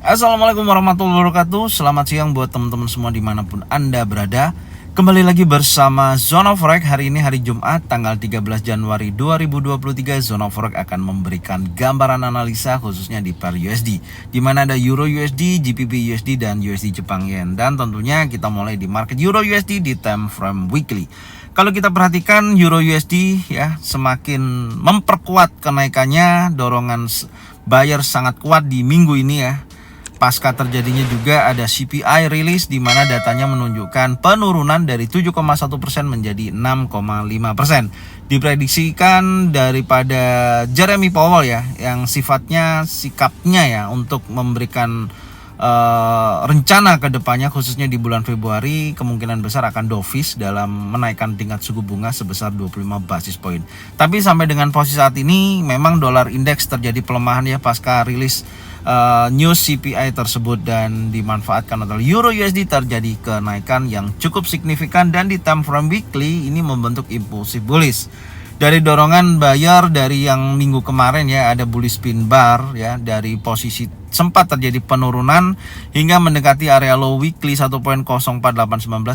Assalamualaikum warahmatullahi wabarakatuh. Selamat siang buat teman-teman semua dimanapun Anda berada. Kembali lagi bersama Zona Forex. Hari ini hari Jumat tanggal 13 Januari 2023. Zona Forex akan memberikan gambaran analisa khususnya di pair USD, di mana ada Euro USD, GBP USD, dan USD Jepang Yen. Dan tentunya kita mulai di market Euro USD di time frame weekly. Kalau kita perhatikan Euro USD ya semakin memperkuat kenaikannya, dorongan buyer sangat kuat di minggu ini ya. Pasca terjadinya juga ada CPI rilis di mana datanya menunjukkan penurunan dari 7,1% menjadi 6,5%. Diprediksikan daripada Jeremy Powell ya, yang sikapnya ya untuk memberikan rencana ke depannya khususnya di bulan Februari kemungkinan besar akan dovish dalam menaikkan tingkat suku bunga sebesar 25 basis point. Tapi sampai dengan posisi saat ini memang dolar indeks terjadi pelemahan ya pasca rilis news CPI tersebut, dan dimanfaatkan oleh Euro USD terjadi kenaikan yang cukup signifikan, dan di time frame weekly ini membentuk impulsif bullish. Dari dorongan buyer dari yang minggu kemarin ya, ada bullish pin bar ya, dari posisi sempat terjadi penurunan hingga mendekati area low weekly 1.04819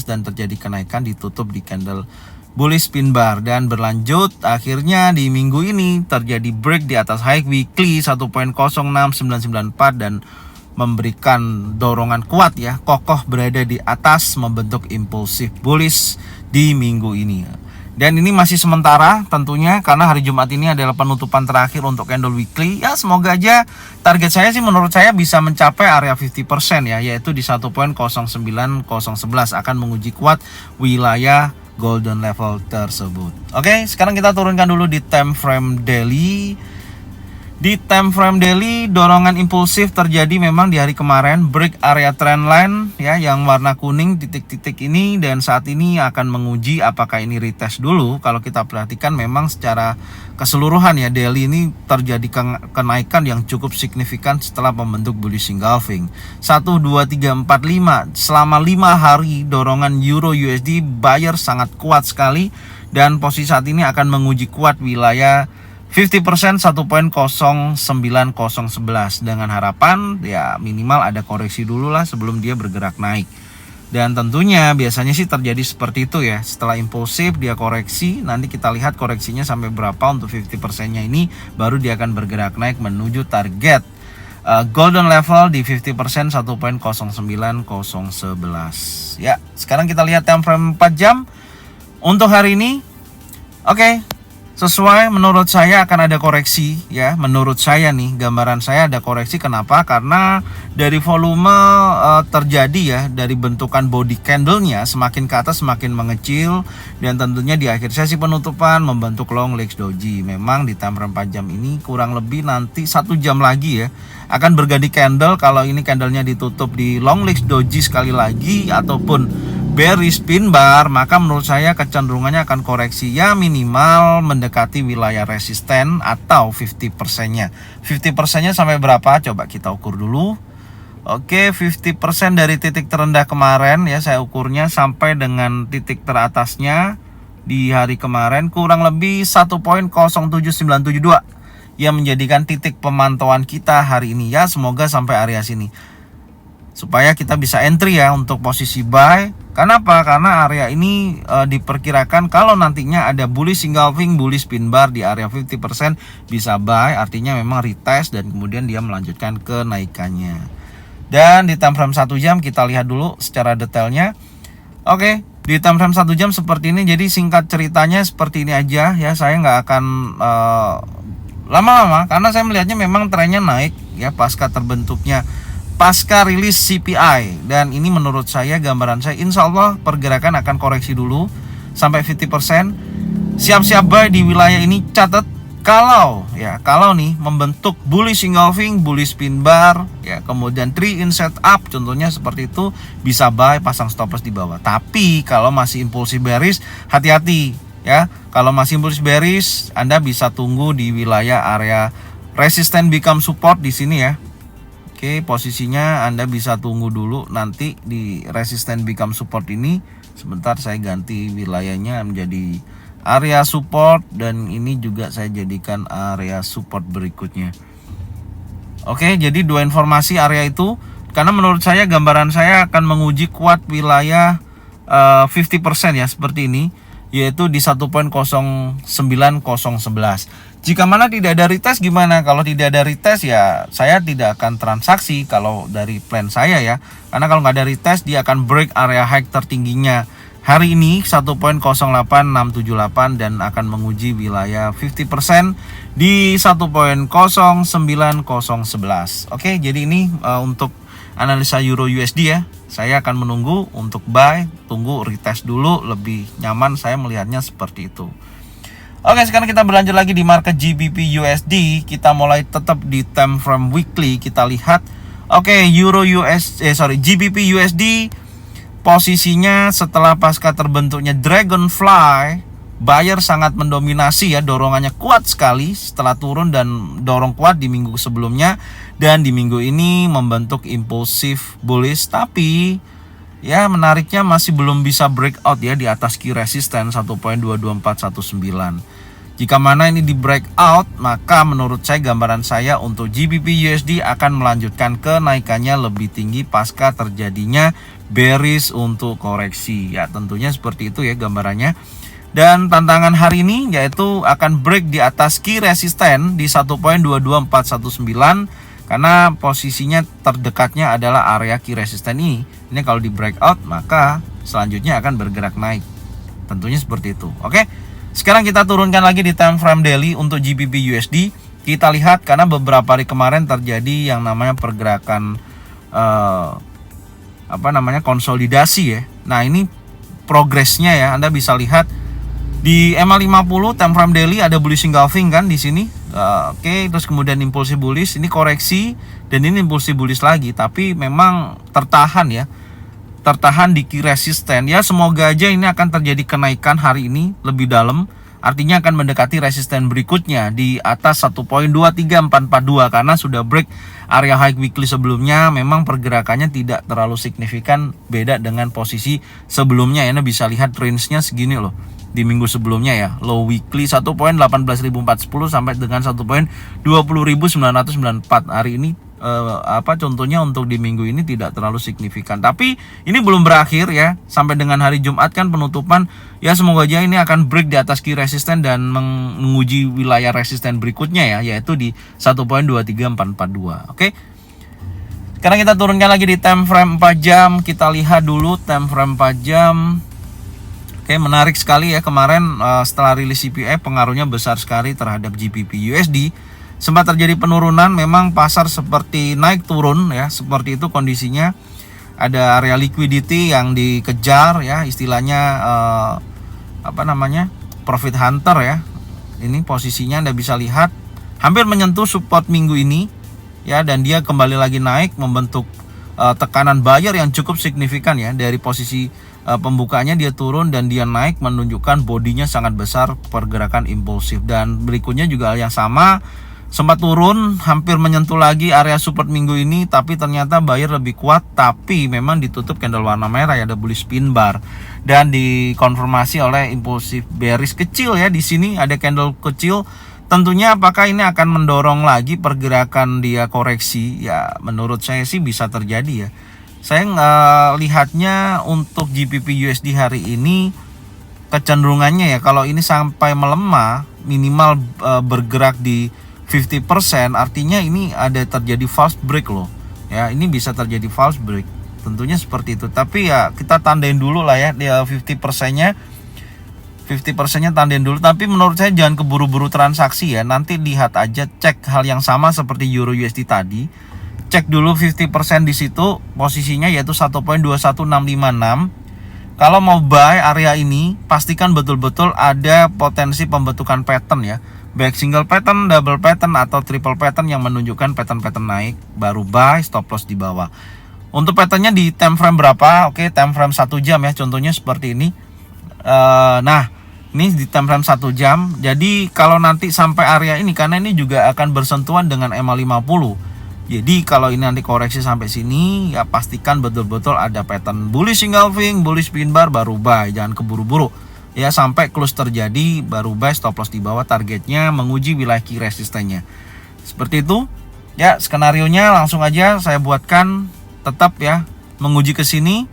dan terjadi kenaikan ditutup di candle bullish pin bar dan berlanjut akhirnya di minggu ini terjadi break di atas high weekly 1.06994 dan memberikan dorongan kuat ya, kokoh berada di atas, membentuk impulsif bullish di minggu ini. Dan ini masih sementara tentunya karena hari Jumat ini adalah penutupan terakhir untuk candle weekly. Ya semoga aja target saya sih menurut saya bisa mencapai area 50% ya, yaitu di 1.09011 akan menguji kuat wilayah golden level tersebut. Oke, sekarang kita turunkan dulu di time frame daily. Di time frame daily dorongan impulsif terjadi memang di hari kemarin, break area trendline ya yang warna kuning titik-titik ini, dan saat ini akan menguji apakah ini retest dulu. Kalau kita perhatikan memang secara keseluruhan ya daily ini terjadi kenaikan yang cukup signifikan setelah membentuk bullish engulfing 1, 2, 3, 4, 5 selama 5 hari. Dorongan Euro USD buyer sangat kuat sekali, dan posisi saat ini akan menguji kuat wilayah 50% 1.09011 dengan harapan ya minimal ada koreksi dulu lah sebelum dia bergerak naik. Dan tentunya biasanya sih terjadi seperti itu ya, setelah impulsif dia koreksi, nanti kita lihat koreksinya sampai berapa untuk 50%-nya ini, baru dia akan bergerak naik menuju target golden level di 50% 1.09011 ya. Sekarang kita lihat time frame 4 jam untuk hari ini. Oke, sesuai menurut saya akan ada koreksi ya, menurut saya nih gambaran saya ada koreksi. Kenapa? Karena dari volume terjadi ya, dari bentukan body candlenya semakin ke atas semakin mengecil, dan tentunya di akhir sesi penutupan membentuk long legs doji. Memang di time frame 4 jam ini kurang lebih nanti 1 jam lagi ya akan berganti candle. Kalau ini candlenya ditutup di long legs doji sekali lagi ataupun bearish pin bar, maka menurut saya kecenderungannya akan koreksi ya minimal mendekati wilayah resisten atau 50%-nya. 50%-nya sampai berapa? Coba kita ukur dulu. Oke, 50% dari titik terendah kemarin ya, saya ukurnya sampai dengan titik teratasnya di hari kemarin kurang lebih 1.07972 yang menjadikan titik pemantauan kita hari ini ya. Semoga sampai area sini supaya kita bisa entry ya untuk posisi buy. Kenapa? Karena area ini diperkirakan kalau nantinya ada bullish engulfing, bullish pin bar di area 50% bisa buy, artinya memang retest dan kemudian dia melanjutkan kenaikannya. Dan di time frame 1 jam kita lihat dulu secara detailnya. Oke, di time frame 1 jam seperti ini. Jadi singkat ceritanya seperti ini aja ya, saya nggak akan lama-lama karena saya melihatnya memang trennya naik ya pasca rilis CPI, dan ini menurut saya gambaran saya insya Allah pergerakan akan koreksi dulu sampai 50%. Siap-siap buy di wilayah ini. Catat kalau nih membentuk bullish engulfing, bullish pin bar ya, kemudian 3 in setup contohnya seperti itu, bisa buy, pasang stop loss di bawah. Tapi kalau masih impulsif bearish, hati-hati ya. Kalau masih impulsif bearish, Anda bisa tunggu di wilayah area resistance become support di sini ya. Oke, posisinya Anda bisa tunggu dulu nanti di resistance become support ini. Sebentar saya ganti wilayahnya menjadi area support, dan ini juga saya jadikan area support berikutnya. Oke, jadi dua informasi area itu, karena menurut saya gambaran saya akan menguji kuat wilayah 50% ya seperti ini, yaitu di 1.09011. Jika mana tidak ada retest gimana? Kalau tidak ada retest ya saya tidak akan transaksi kalau dari plan saya ya. Karena kalau nggak ada retest dia akan break area high tertingginya hari ini 1.08678 dan akan menguji wilayah 50% di 1.09011. Oke, jadi ini untuk analisa Euro USD ya. Saya akan menunggu untuk buy, tunggu retest dulu, lebih nyaman saya melihatnya seperti itu. Oke, sekarang kita berlanjut lagi di market GBP USD. Kita mulai tetap di time frame weekly. Kita lihat, oke, GBP USD posisinya setelah pasca terbentuknya Dragonfly, buyer sangat mendominasi ya, dorongannya kuat sekali setelah turun dan dorong kuat di minggu sebelumnya, dan di minggu ini membentuk impulsif bullish, tapi ya menariknya masih belum bisa breakout ya di atas key resistance 1.22419. Jika mana ini di breakout, maka menurut saya gambaran saya untuk GBP USD akan melanjutkan kenaikannya lebih tinggi pasca terjadinya bearish untuk koreksi. Ya tentunya seperti itu ya gambarannya. Dan tantangan hari ini yaitu akan break di atas key resistance di 1.22419, karena posisinya terdekatnya adalah area key resistance ini. Ini kalau di breakout maka selanjutnya akan bergerak naik. Tentunya seperti itu. Oke. Sekarang kita turunkan lagi di time frame daily untuk GBP USD. Kita lihat karena beberapa hari kemarin terjadi yang namanya pergerakan konsolidasi ya. Nah, ini progresnya ya. Anda bisa lihat di MA50 time frame daily ada bullish engulfing kan di sini. Oke, terus kemudian impulsif bullish, ini koreksi dan ini impulsif bullish lagi, tapi memang tertahan ya. Tertahan di key resistance ya, semoga aja ini akan terjadi kenaikan hari ini lebih dalam, artinya akan mendekati resisten berikutnya di atas 1.23442 karena sudah break area high weekly sebelumnya. Memang pergerakannya tidak terlalu signifikan beda dengan posisi sebelumnya ya. Anda bisa lihat range-nya segini loh di minggu sebelumnya ya, low weekly 1.18410 sampai dengan 1.20994. Hari ini contohnya untuk di minggu ini tidak terlalu signifikan, tapi ini belum berakhir ya. Sampai dengan hari Jumat kan penutupan ya, semoga aja ini akan break di atas key resistance dan menguji wilayah resisten berikutnya ya, yaitu di 1.23442. Oke. Sekarang kita turunkan lagi di time frame 4 jam. Kita lihat dulu time frame 4 jam. Oke, menarik sekali ya, kemarin setelah rilis CPI pengaruhnya besar sekali terhadap GBP USD. Sempat terjadi penurunan, memang pasar seperti naik turun ya, seperti itu kondisinya. Ada area liquidity yang dikejar ya, istilahnya profit hunter ya. Ini posisinya Anda bisa lihat hampir menyentuh support minggu ini ya, dan dia kembali lagi naik membentuk tekanan buyer yang cukup signifikan ya. Dari posisi pembukanya dia turun dan dia naik, menunjukkan bodinya sangat besar, pergerakan impulsif. Dan berikutnya juga hal yang sama, sempat turun hampir menyentuh lagi area support minggu ini, tapi ternyata buyer lebih kuat, tapi memang ditutup candle warna merah ya, ada bullish pin bar dan dikonfirmasi oleh impulsif bearish kecil ya. Di sini ada candle kecil. Tentunya apakah ini akan mendorong lagi pergerakan dia koreksi? Ya menurut saya sih bisa terjadi ya. Saya lihatnya untuk GBP USD hari ini kecenderungannya ya, kalau ini sampai melemah minimal bergerak di 50%, artinya ini ada terjadi false break loh ya. Ini bisa terjadi false break, tentunya seperti itu. Tapi ya kita tandain dulu lah ya, dia 50%-nya tandain dulu. Tapi menurut saya jangan keburu-buru transaksi ya. Nanti lihat aja, cek hal yang sama seperti Euro USD tadi. Cek dulu 50% di situ posisinya, yaitu 1.21656. Kalau mau buy area ini, pastikan betul-betul ada potensi pembentukan pattern ya, baik single pattern, double pattern, atau triple pattern yang menunjukkan pattern-pattern naik, baru buy, stop loss di bawah. Untuk patternnya di time frame berapa? Oke, time frame 1 jam ya, contohnya seperti ini. Nah, ini di time frame 1 jam. Jadi kalau nanti sampai area ini, karena ini juga akan bersentuhan dengan MA50. Jadi kalau ini nanti koreksi sampai sini, ya pastikan betul-betul ada pattern bullish engulfing, bullish pin bar, baru buy. Jangan keburu-buru ya, sampai close terjadi baru buy, stop loss di bawah, targetnya menguji wilayah key resistance-nya. Seperti itu. Ya, skenarionya langsung aja saya buatkan, tetap ya menguji ke sini.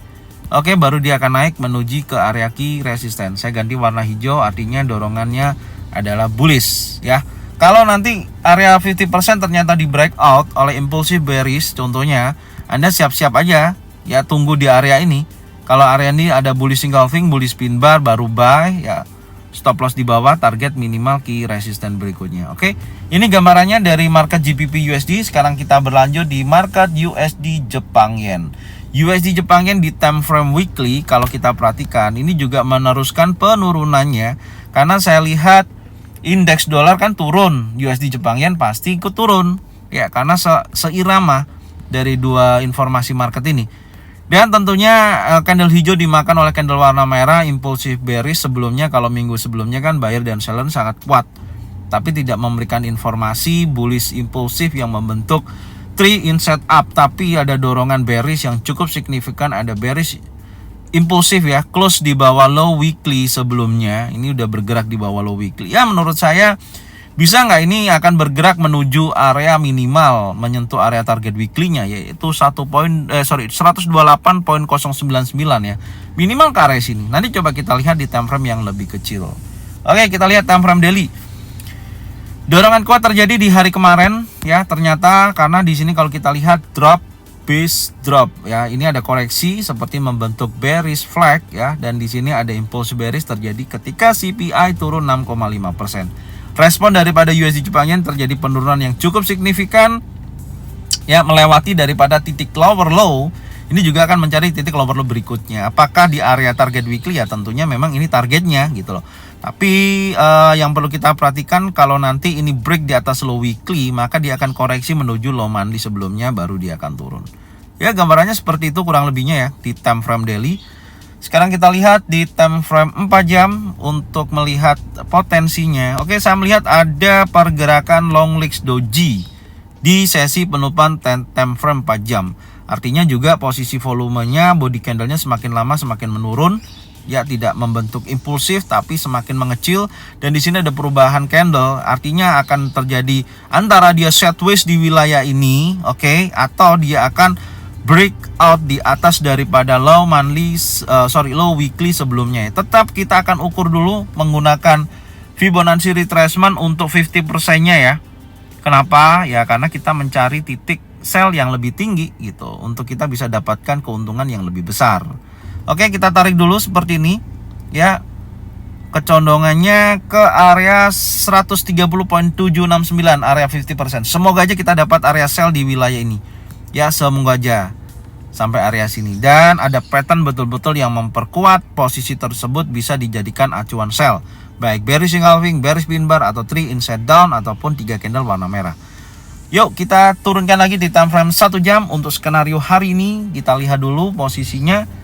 Oke, baru dia akan naik menuju ke area key resisten. Saya ganti warna hijau, artinya dorongannya adalah bullish ya. Kalau nanti area 50% ternyata di breakout oleh impulsive bearish contohnya, Anda siap-siap aja ya, tunggu di area ini. Kalau area ini ada bullish engulfing, bullish pin bar, baru buy ya. Stop loss di bawah, target minimal key resisten berikutnya. Oke, ini gambarannya dari market GBP USD. Sekarang kita berlanjut di market USD Jepang Yen. USD Jepang Yen di time frame weekly, kalau kita perhatikan ini juga meneruskan penurunannya, karena saya lihat indeks dolar kan turun, USD Jepang Yen pasti ikut turun ya, karena seirama dari dua informasi market ini. Dan tentunya candle hijau dimakan oleh candle warna merah, impulsive bearish. Sebelumnya, kalau minggu sebelumnya kan buyer dan seller sangat kuat, tapi tidak memberikan informasi bullish impulsif yang membentuk tree in setup. Tapi ada dorongan bearish yang cukup signifikan, ada bearish impulsif ya, close di bawah low weekly sebelumnya. Ini udah bergerak di bawah low weekly. Ya, menurut saya bisa nggak ini akan bergerak menuju area minimal, menyentuh area target weekly-nya, yaitu 128.099 ya. Minimal ke area sini. Nanti coba kita lihat di time frame yang lebih kecil. Oke, kita lihat time frame daily. Dorongan kuat terjadi di hari kemarin ya, ternyata karena di sini kalau kita lihat drop base drop ya. Ini ada koreksi seperti membentuk bearish flag ya, dan di sini ada impulse bearish terjadi ketika CPI turun 6,5%. Respon daripada USD Jepang Yen terjadi penurunan yang cukup signifikan ya, melewati daripada titik lower low. Ini juga akan mencari titik lower low berikutnya. Apakah di area target weekly? Ya tentunya memang ini targetnya gitu loh. Tapi yang perlu kita perhatikan, kalau nanti ini break di atas low weekly, maka dia akan koreksi menuju low monthly sebelumnya, baru dia akan turun. Ya, gambarannya seperti itu kurang lebihnya ya di time frame daily. Sekarang kita lihat di time frame 4 jam untuk melihat potensinya. Oke, saya melihat ada pergerakan long legs doji di sesi penutupan time frame 4 jam. Artinya juga posisi volumenya, body candlenya semakin lama semakin menurun. Ya, tidak membentuk impulsif tapi semakin mengecil, dan di sini ada perubahan candle, artinya akan terjadi antara dia sideways di wilayah ini, oke, atau dia akan breakout di atas daripada low weekly sebelumnya. Tetap kita akan ukur dulu menggunakan Fibonacci retracement untuk 50%-nya ya. Kenapa? Ya karena kita mencari titik sell yang lebih tinggi gitu, untuk kita bisa dapatkan keuntungan yang lebih besar. Oke, kita tarik dulu seperti ini ya. Kecondongannya ke area 130.769, area 50%. Semoga aja kita dapat area sell di wilayah ini. Ya, semoga aja sampai area sini, dan ada pattern betul-betul yang memperkuat posisi tersebut bisa dijadikan acuan sell, baik bearish engulfing, bearish pin bar, atau tree inside down, ataupun 3 candle warna merah. Yuk kita turunkan lagi di time frame 1 jam untuk skenario hari ini. Kita lihat dulu posisinya.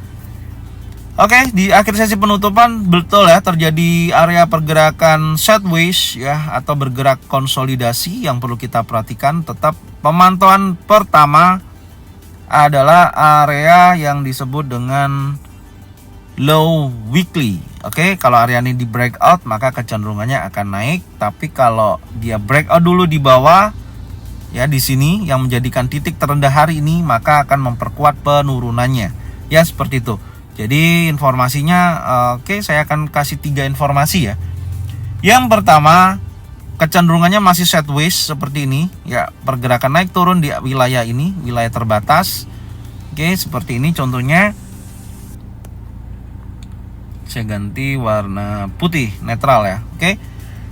Oke, di akhir sesi penutupan betul ya, terjadi area pergerakan sideways ya, atau bergerak konsolidasi. Yang perlu kita perhatikan, tetap pemantauan pertama adalah area yang disebut dengan low weekly. Oke, kalau area ini di breakout maka kecenderungannya akan naik, tapi kalau dia breakout dulu di bawah ya, di sini yang menjadikan titik terendah hari ini, maka akan memperkuat penurunannya. Ya, seperti itu. Jadi informasinya oke, saya akan kasih 3 informasi ya. Yang pertama, kecenderungannya masih sideways seperti ini ya, pergerakan naik turun di wilayah ini, wilayah terbatas. Oke, seperti ini contohnya. Saya ganti warna putih netral ya. Oke.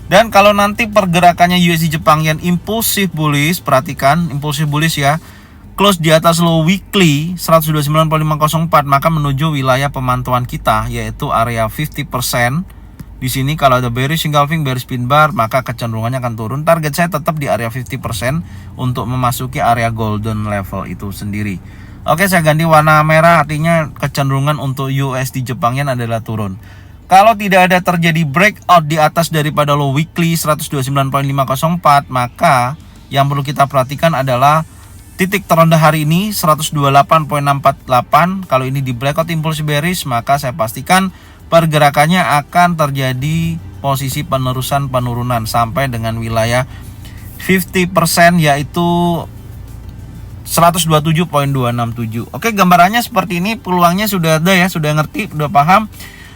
Dan kalau nanti pergerakannya USD Jepang Yen impulsif bullish, perhatikan impulsif bullish ya, close di atas low weekly 129.504, maka menuju wilayah pemantauan kita, yaitu area 50%. Di sini kalau ada bearish engulfing, bearish pin bar, maka kecenderungannya akan turun. Target saya tetap di area 50% untuk memasuki area golden level itu sendiri. Oke, saya ganti warna merah, artinya kecenderungan untuk USD Jepang Yen adalah turun. Kalau tidak ada terjadi breakout di atas daripada low weekly 129.504, maka yang perlu kita perhatikan adalah titik terendah hari ini 128.648. Kalau ini di breakout impulse bearish, maka saya pastikan pergerakannya akan terjadi posisi penerusan penurunan sampai dengan wilayah 50% yaitu 127.267. Oke, gambarannya seperti ini, peluangnya sudah ada ya, sudah ngerti, sudah paham.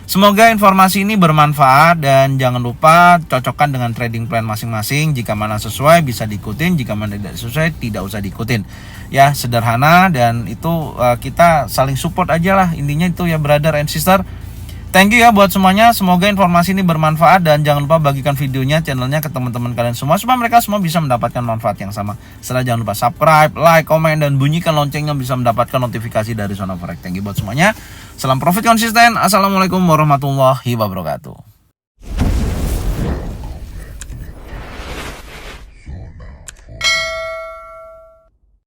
Semoga informasi ini bermanfaat dan jangan lupa cocokkan dengan trading plan masing-masing. Jika mana sesuai bisa diikutin, jika mana tidak sesuai tidak usah diikutin. Ya, sederhana dan itu kita saling support aja lah. Intinya itu ya, brother and sister. Thank you ya buat semuanya. Semoga informasi ini bermanfaat dan jangan lupa bagikan videonya, channelnya ke teman-teman kalian semua supaya mereka semua bisa mendapatkan manfaat yang sama. Setelah jangan lupa subscribe, like, komen, dan bunyikan loncengnya bisa mendapatkan notifikasi dari Zona Forex. Thank you buat semuanya. Salam profit konsisten. Assalamualaikum warahmatullahi wabarakatuh.